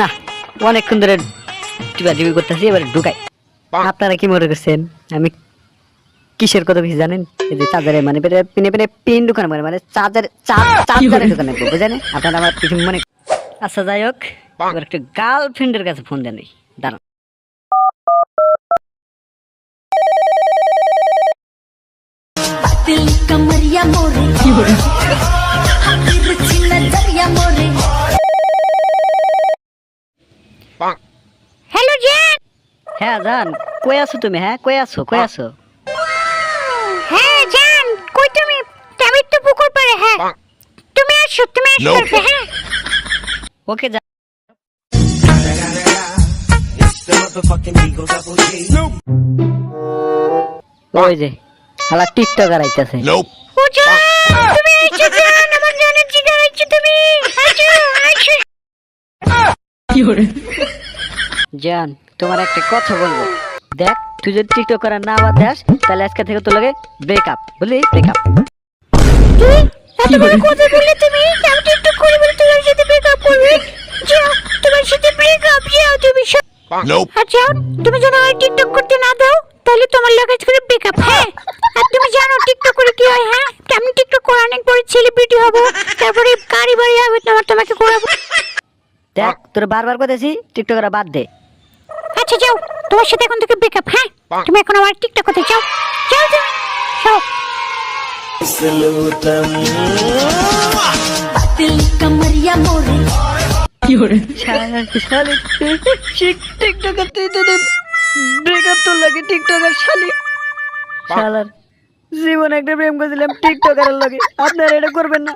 না অনেকক্ষণ ধরে টিপাটিপি করতেছি, এবার ঢুকাই। আপনারা কি মনে করছেন আমি কিসের কথা বেশি জানেন? এই যে চার্জারে মানে পিনে পিনে পিন ঢুকানো মানে চার্জারে ঢুকানো বুঝেন আপনারা আমার কিছু মনে। আচ্ছা যাই হোক, এবার একটা গার্লফ্রেন্ডের কাছে ফোন দেন, দাঁড়ান। হ্যালো জান। হ্যাঁ জান, কই আছো তুমি? হ্যাঁ কই আছো? হ্যাঁ জান, কই তুমি? আমি তো পুকুর পাড়ে। হ্যাঁ তুমি আসো হ্যাঁ ওকে যা। ওই যে শালা টিকটকার আইতাছে। ও জান, তুমি আইছো জান, আমার জানের জিগার আইছো তুমি। আইছো জান তোমার একটা কথা বলবো, দেখ তুই যদি টিকটক করার না বাদ দাস তাহলে আজকে থেকে তোর লাগে ব্রেকআপ, বুঝলি? ব্রেকআপ। এত বড় কথা বললে তুমি? আমি টিকটক করে বলে তোমার সাথে ব্রেকআপ করবে? যাও তোমার সাথে ব্রেকআপ, যাও তুমি। আচ্ছা তুমি যেন আর টিকটক করতে না দাও, তাহলে তোমার লাগে করে ব্রেকআপ। হ্যাঁ আর তুমি জানো টিকটক করে কি হয়? হ্যাঁ আমি টিকটক করে অনেক বড় সেলিব্রিটি হব, তারপরে গাড়ি বাড়ি হবে তোমাকে ঘোরাবো। দেখ তোর বারবার কইতেছি টিকটক করা বাদ দে। আচ্ছা যাও, তোমার সাথে এখন থেকে ব্রেকআপ। হ্যাঁ তুমি এখন আমার টিকটক করতে যাও, যাও তুমি যাও। দিল কমরিয়া মোরে কি করে শালি টিকটক করতে তো ব্রেকআপ তোর লাগে টিকটকার শালি। শালার জীবন একটা প্রেম করেছিলাম টিকটকারের লাগে, আপনারা এটা করবেন না।